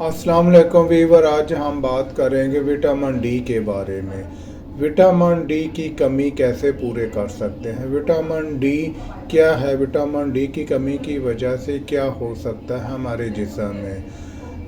अस्सलाम वालेकुम वीवर। आज हम बात करेंगे विटामिन डी के बारे में। विटामिन डी की कमी कैसे पूरे कर सकते हैं, विटामिन डी क्या है, विटामिन डी की कमी की वजह से क्या हो सकता है हमारे जिस्म में।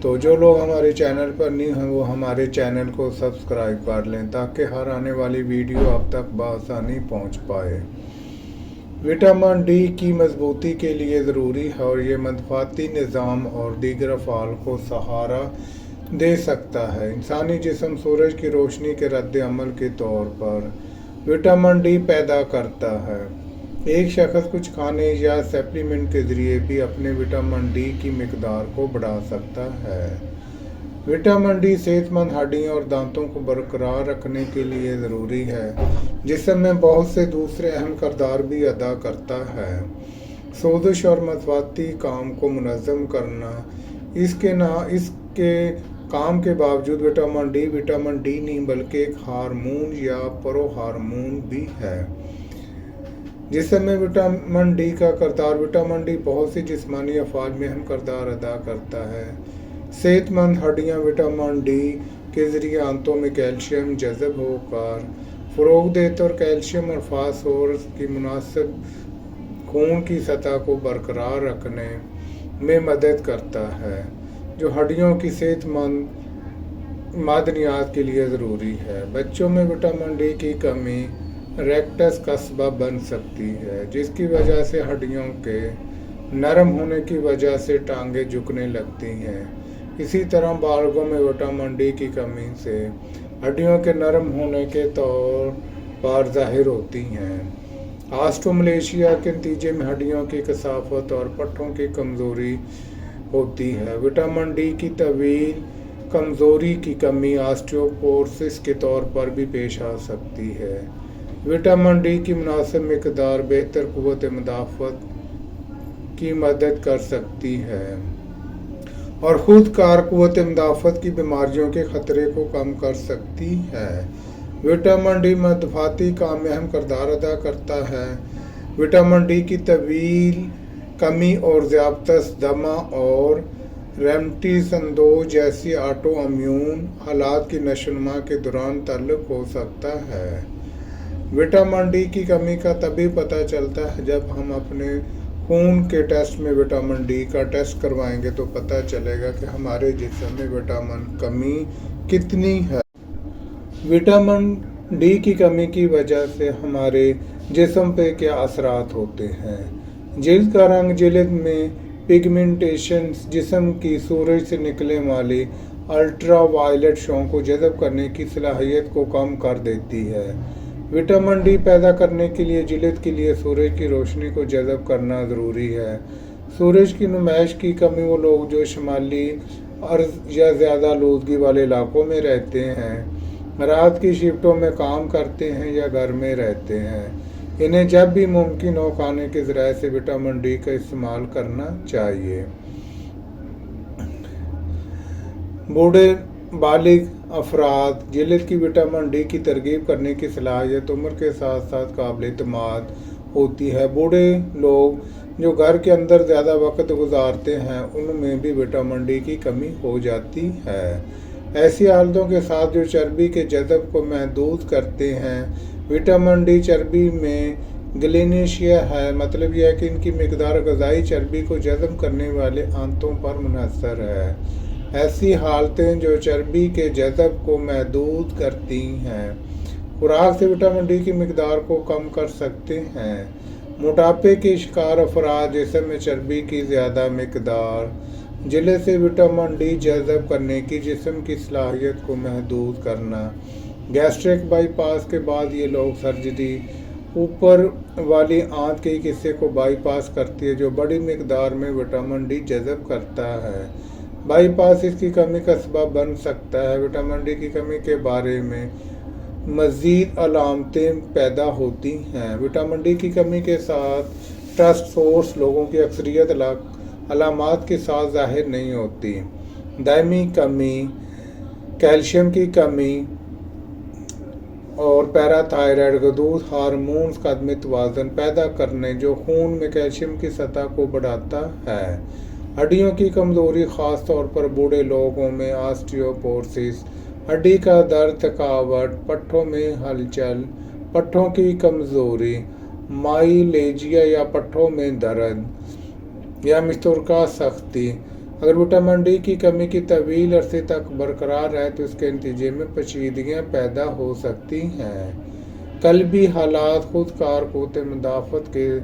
तो जो लोग हमारे चैनल पर न्यू हैं वो हमारे चैनल को सब्सक्राइब कर लें ताकि हर आने वाली वीडियो अब तक बआसानी पहुंच पाए। विटामिन डी की मजबूती के लिए ज़रूरी है और ये मदफ़ाती निज़ाम और दीगर अफ़आल को सहारा दे सकता है। इंसानी जिस्म सूरज की रोशनी के रद्द-ए-अमल के तौर पर विटामिन डी पैदा करता है। एक शख्स कुछ खाने या सप्लीमेंट के ज़रिए भी अपने विटामिन डी की मिकदार को बढ़ा सकता है। विटामिन डी सेहतमंद हड्डियों और दांतों को बरकरार रखने के लिए ज़रूरी है, जिसमें बहुत से दूसरे अहम किरदार भी अदा करता है। सोजिश और मसवाती काम को मुनज़्ज़म करना। इसके काम के बावजूद विटामिन डी नहीं बल्कि एक हार्मोन या प्रो हार्मोन भी है जिसमें विटामिन डी का किरदार। विटामिन डी बहुत सी जिस्मानी अफ़आल में अहम किरदार अदा करता है। सेहतमंद हड्डियाँ विटामिन डी के ज़रिए आंतों में कैल्शियम जज़ब होकर फ़रोग़ देते और कैल्शियम और फास्फोरस की मुनासिब खून की सतह को बरकरार रखने में मदद करता है, जो हड्डियों की सेहतमंद मादनियात के लिए ज़रूरी है। बच्चों में विटामिन डी की कमी रेक्टस का सबब बन सकती है, जिसकी वजह से हड्डियों के नरम होने की वजह से टांगें झुकने लगती हैं। इसी तरह बालगों में विटामिन डी की कमी से हड्डियों के नरम होने के तौर पर ज़ाहिर होती हैं। ऑस्टियोमलेशिया के नतीजे में हड्डियों की कसाफत और पट्टों की कमज़ोरी होती है। विटामिन डी की तवील कमज़ोरी की कमी ऑस्टियोपोरोसिस के तौर पर भी पेश आ सकती है। विटामिन डी की मुनासिब मिकदार बेहतर क़ुव्वत मुदाफ़त की मदद कर सकती है और ख़ुद कार क़ुव्वत मुदाफ़त की बीमारियों के ख़तरे को कम कर सकती है। विटामिन डी मदफ़ाती काम में अहम किरदार अदा करता है। विटामिन डी की तवील कमी और ज़ियादत दमा और रेमटीसंदोज जैसी ऑटो इम्यून हालात की नशोनुमा के दौरान ताल्लुक़ हो सकता है। विटामिन डी की कमी का तभी पता चलता है जब हम अपने खून के टेस्ट में विटामिन डी का टेस्ट करवाएंगे तो पता चलेगा कि हमारे जिस्म में विटामिन कमी कितनी है। विटामिन डी की कमी की वजह से हमारे जिस्म पे क्या असरात होते हैं। जिल्द का रंग, जिल्द में पिगमेंटेशन, जिस्म की सूरज से निकलने वाली अल्ट्रा वायलेट शॉ को जज़ब करने की सलाहियत को कम कर देती है। विटामिन डी पैदा करने के लिए जिल्द के लिए सूरज की रोशनी को जज़ब करना ज़रूरी है। सूरज की नुमाइश की कमी वो लोग जो शुमाली अर्ज़ या ज़्यादा आलूदगी वाले इलाकों में रहते हैं, रात की शिफ्टों में काम करते हैं या घर में रहते हैं, इन्हें जब भी मुमकिन हो खाने के ज़रिए से विटामिन डी का इस्तेमाल करना चाहिए। बूढ़े बालिग अफराद जिल्द की विटामिन डी की तरगीब करने की सलाहियत उम्र के साथ साथ काबिल एतमाद होती है। बूढ़े लोग जो घर के अंदर ज़्यादा वक्त गुजारते हैं उनमें भी विटामिन डी की कमी हो जाती है। ऐसी हालतों के साथ जो चर्बी के जज़ब को महदूद करते हैं, विटामिन डी चर्बी में ग्लिनेशिया है, मतलब यह है कि इनकी मिकदार ग़िज़ाई चर्बी को जज़ब करने वाले आंतों पर मुनहसर है। ऐसी हालतें जो चर्बी के जज़ब को महदूद करती हैं खुराक से विटामिन डी की मिकदार को कम कर सकते हैं। मोटापे के शिकार अफराद जिस्म में चर्बी की ज़्यादा मिकदार जिल्द से विटामिन डी जज़ब करने की जिस्म की सलाहियत को महदूद करना। गैस्ट्रिक बाईपास के बाद ये लोग सर्जरी ऊपर वाली आंत के हिस्से को बाईपास करती है जो बड़ी मिकदार में विटामिन डी जज़ब करता है। बाईपास इसकी कमी का सबब बन सकता है। विटामिन डी की कमी के बारे में मज़ीद अलामतें पैदा होती हैं। विटामिन डी की कमी के साथ ट्रस्ट फोर्स लोगों की अक्सरियत अलामात के साथ ज़ाहिर नहीं होती। दायमी कमी, कैल्शियम की कमी और पैराथायराइड गदूद हार्मोन्स का अदम तवाज़ुन पैदा करने जो खून में कैल्शियम की सतह को बढ़ाता है हड्डियों की कमजोरी, खास तौर पर बूढ़े लोगों में ऑस्टियोपोरोसिस, हड्डी का दर्द, थकावट, पट्टों में हलचल, पट्टों की कमजोरी, माइलेजिया या पट्टों में दर्द या मिस्तुरका सख्ती। अगर विटामिन डी की कमी की तवील अरसे तक बरकरार है तो इसके नतीजे में पेचीदगियाँ पैदा हो सकती हैं। कल्बी हालात, खुद कारकुत मुदाफ़त के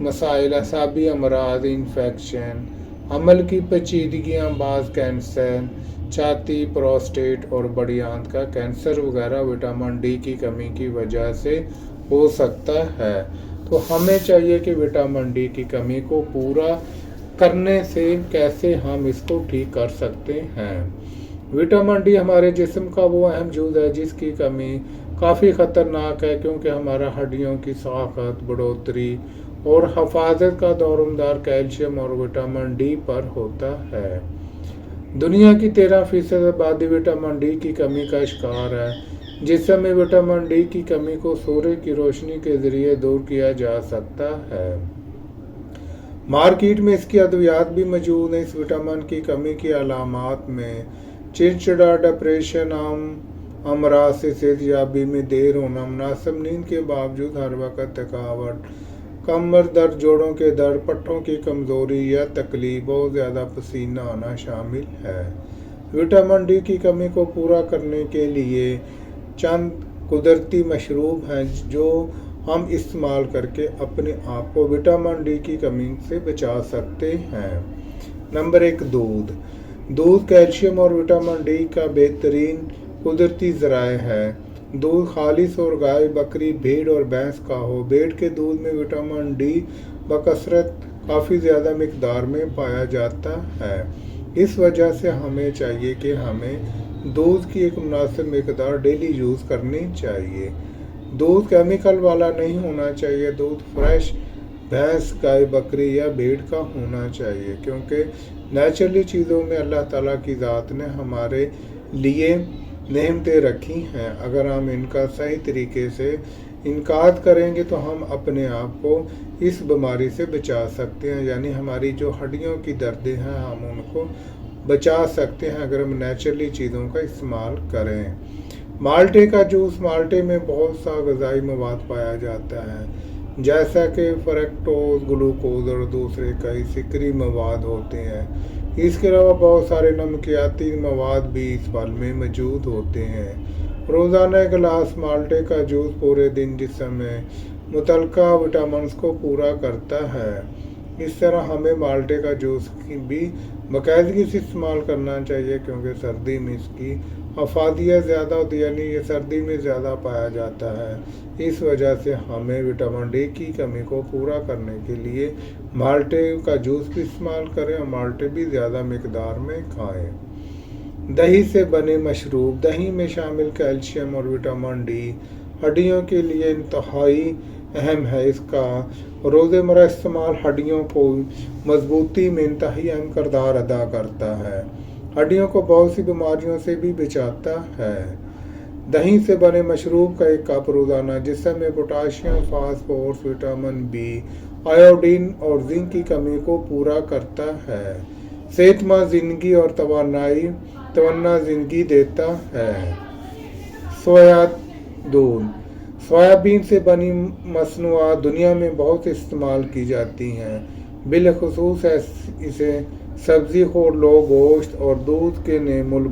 मसाइल, असाबी अमराज, इन्फेक्शन, अमल की पेचीदगियाँ, बाज़ कैंसर, छाती, प्रोस्टेट और बड़ी आंत का कैंसर वगैरह विटामिन डी की कमी की वजह से हो सकता है। तो हमें चाहिए कि विटामिन डी की कमी को पूरा करने से कैसे हम इसको ठीक कर सकते हैं। विटामिन डी हमारे जिस्म का वो अहम जुज़ है जिसकी कमी काफ़ी ख़तरनाक है, क्योंकि हमारा हड्डियों की साख़त, बढ़ोतरी और हफाजत का दारोमदार कैल्शियम और विटामिन डी पर होता है। दुनिया की 13% आबादी विटामिन डी की कमी का शिकार है। जिस्म में विटामिन डी की कमी को सूर्य की रोशनी के ज़रिए दूर किया जा सकता है। मार्केट में इसकी अद्वियात भी मौजूद हैं। इस विटामिन की कमी की अलामात में चिड़चिड़ा, डिप्रेशन, अमराज से सेहतयाबी में देर होना, मुनासिब नींद के बावजूद हर वक्त थकावट, कमर दर्द, जोड़ों के दर्द, पट्टों की कमज़ोरी या तकलीफ, बहुत ज़्यादा पसीना आना शामिल है। विटामिन डी की कमी को पूरा करने के लिए चंद कुदरती मशरूब हैं जो हम इस्तेमाल करके अपने आप को विटामिन डी की कमी से बचा सकते हैं। नंबर 1, दूध। दूध कैल्शियम और विटामिन डी का बेहतरीन कुदरती ज़राए है। दूध खालिस और गाय, बकरी, भेड़ और भैंस का हो। भेड़ के दूध में विटामिन डी बकसरत काफ़ी ज़्यादा मिकदार में पाया जाता है। इस वजह से हमें चाहिए कि हमें दूध की एक मुनासिब मिकदार डेली यूज़ करनी चाहिए। दूध केमिकल वाला नहीं होना चाहिए। दूध फ्रेश भैंस, गाय, बकरी या भेड़ का होना चाहिए, क्योंकि नेचुरली चीज़ों में अल्लाह ताला की ज़ात ने हमारे लिए नेमतें रखी हैं। अगर हम इनका सही तरीके से इनकार करेंगे तो हम अपने आप को इस बीमारी से बचा सकते हैं, यानी हमारी जो हड्डियों की दर्दें हैं हम उनको बचा सकते हैं अगर हम नेचुरली चीज़ों का इस्तेमाल करें। माल्टे का जूस। माल्टे में बहुत सा ग़िज़ाई मवाद पाया जाता है, जैसा कि फ्रक्टोज, ग्लूकोज और दूसरे कई सिकरी मवाद होते हैं। इसके अलावा बहुत सारे नमकियाती मवाद भी इस फल में मौजूद होते हैं। रोज़ाना एक गिलास माल्टे का जूस पूरे दिन जिस्म में मुतल्लका विटामिन को पूरा करता है। इस तरह हमें माल्टे का जूस की भी बाकायदगी से इस्तेमाल करना चाहिए, क्योंकि सर्दी में इसकी अफादियत ज़्यादा होती है, यानी ये सर्दी में ज़्यादा पाया जाता है। इस वजह से हमें विटामिन डी की कमी को पूरा करने के लिए माल्टे का जूस भी इस्तेमाल करें और माल्टे भी ज़्यादा मिकदार में खाएं। दही से बने मशरूब। दही में शामिल कैल्शियम और विटामिन डी हड्डियों के लिए इंतहाई अहम है। इसका रोज़मर्रा इस्तेमाल हड्डियों को मजबूती में इंतहाई अहम किरदार अदा करता है। हड्डियों को बहुत सी बीमारियों से भी बचाता है। दही से बने मशरूब का 1 कप रोज़ाना जिस्म में potassium, phosphorus, vitamin B, iodine और जिंक की कमी को पूरा करता है। सेहतमंद ज़िंदगी और तवन्ना ज़िंदगी देता है। सोया दूध। सोयाबीन से बनी मसनूआत दुनिया में बहुत इस्तेमाल की जाती हैं। बिलखुसूस इसे सब्ज़ी खोर लोग गोश्त और दूध के नेमुल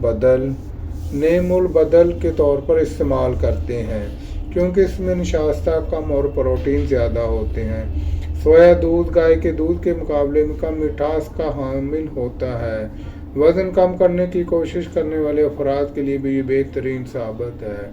बदल के तौर पर इस्तेमाल करते हैं, क्योंकि इसमें नशास्ता कम और प्रोटीन ज़्यादा होते हैं। सोया दूध गाय के दूध के मुकाबले में कम मिठास का हामिल होता है। वज़न कम करने की कोशिश करने वाले अफराद के लिए भी ये बेहतरीन साबित है,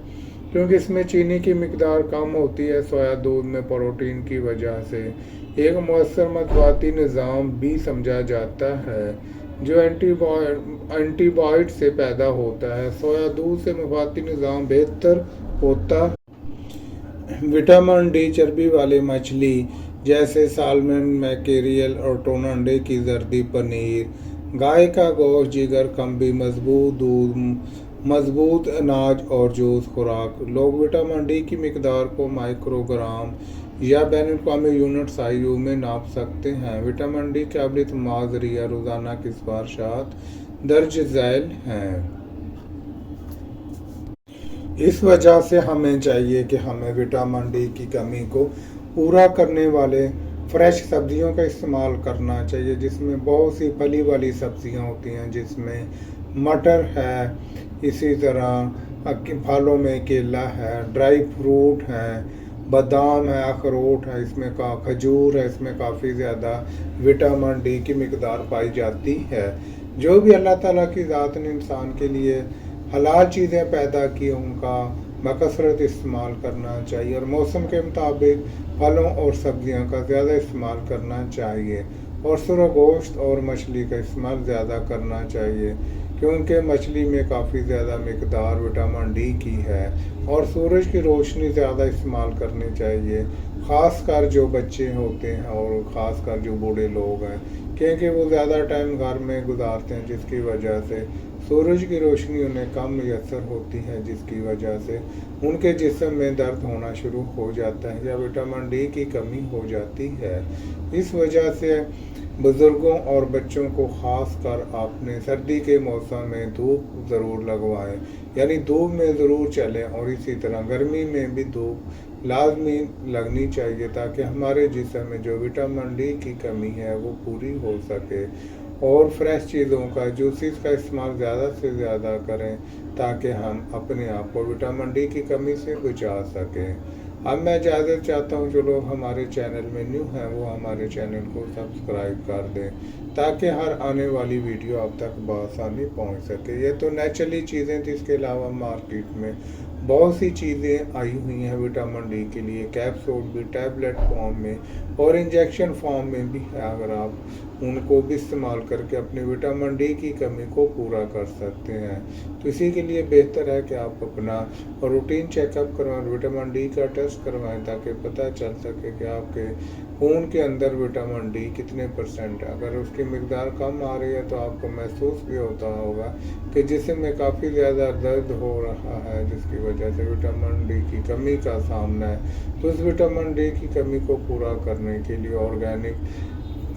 क्योंकि इसमें चीनी की मिकदार कम होती है। सोया दूध में प्रोटीन की वजह से एक मौसर मतवाती निज़ाम भी समझा जाता है जो एंटीबायोटिक से पैदा होता है। सोया दूध से मतवाती निज़ाम बेहतर होता है। विटामिन डी चर्बी वाले मछली जैसे सालमन, मैकेरियल और टूना, अंडे की जर्दी, पनीर, गाय का गोश्त, जिगर, खंबी, मजबूत दूध, मजबूत अनाज और जूस खुराक। लोग विटामिन डी की मिकदार को माइक्रोग्राम या बैनुल-अक़वामी यूनिट्स IU में नाप सकते हैं। विटामिन डी काबिल माज़रिया रोज़ाना की सिफ़ारिशात दर्ज झैल हैं। इस वजह से हमें चाहिए कि हमें विटामिन डी की कमी को पूरा करने वाले फ्रेश सब्जियों का इस्तेमाल करना चाहिए, जिसमें बहुत सी फली वाली सब्जियां होती हैं, जिसमें मटर है, इसी तरह फलों में केला है, ड्राई फ्रूट है, बादाम है, अखरोट है, इसमें का खजूर है, इसमें काफ़ी ज़्यादा विटामिन डी की मिकदार पाई जाती है। जो भी अल्लाह ताला की ज़ात ने इंसान के लिए हलाल चीज़ें पैदा की, उनका बकसरत इस्तेमाल करना चाहिए और मौसम के मुताबिक फलों और सब्जियों का ज़्यादा इस्तेमाल करना चाहिए और सुरख गोश्त और मछली का इस्तेमाल ज़्यादा करना चाहिए, क्योंकि मछली में काफ़ी ज़्यादा मिकदार विटामिन डी की है। और सूरज की रोशनी ज़्यादा इस्तेमाल करनी चाहिए, ख़ास कर जो बच्चे होते हैं और ख़ास कर जो बूढ़े लोग हैं, क्योंकि वो ज़्यादा टाइम घर में गुजारते हैं, जिसकी वजह से सूरज की रोशनी उन्हें कम मैसर होती है, जिसकी वजह से उनके जिस्म में दर्द होना शुरू हो जाता है या विटामिन डी की कमी हो जाती है। इस वजह से बुज़ुर्गों और बच्चों को ख़ास कर आपने सर्दी के मौसम में धूप ज़रूर लगवाएं, यानी धूप में ज़रूर चलें, और इसी तरह गर्मी में भी धूप लाजमी लगनी चाहिए ताकि हमारे जिस्म में जो विटामिन डी की कमी है वो पूरी हो सके। और फ्रेश चीज़ों का जूसेस का इस्तेमाल ज़्यादा से ज़्यादा करें ताकि हम अपने आप को विटामिन डी की कमी से बचा सकें। अब मैं इजाज़त चाहता हूँ, जो लोग हमारे चैनल में न्यू हैं वो हमारे चैनल को सब्सक्राइब कर दें ताकि हर आने वाली वीडियो आप तक बआसानी पहुँच सके। ये तो नेचुरली चीज़ें थी, इसके अलावा मार्केट में बहुत सी चीज़ें आई हुई हैं विटामिन डी के लिए, कैप्सूल भी, टैबलेट फॉर्म में और इंजेक्शन फॉर्म में भी है। अगर आप उनको भी इस्तेमाल करके अपने विटामिन डी की कमी को पूरा कर सकते हैं, तो इसी के लिए बेहतर है कि आप अपना रूटीन चेकअप करवाएं, विटामिन डी का टेस्ट करवाएं, ताकि पता चल सके कि आपके खून के अंदर विटामिन डी कितने % है। अगर उसकी मिकदार कम आ रही है तो आपको महसूस भी होता होगा कि जिस्म में काफ़ी ज़्यादा दर्द हो रहा है, जिसकी वजह से विटामिन डी की कमी का सामना है। तो उस विटामिन डी की कमी को पूरा करने के लिए ऑर्गेनिक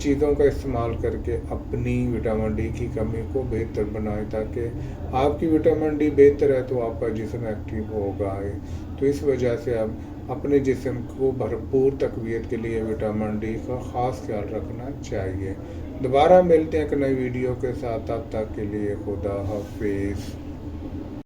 चीज़ों का इस्तेमाल करके अपनी विटामिन डी की कमी को बेहतर बनाएं, ताकि आपकी विटामिन डी बेहतर है तो आपका जिस्म एक्टिव होगा। तो इस वजह से अब अपने जिस्म को भरपूर तक़वियत के लिए विटामिन डी का ख़ास ख्याल रखना चाहिए। दोबारा मिलते हैं एक नई वीडियो के साथ, तब तक के लिए खुदा हाफिज़।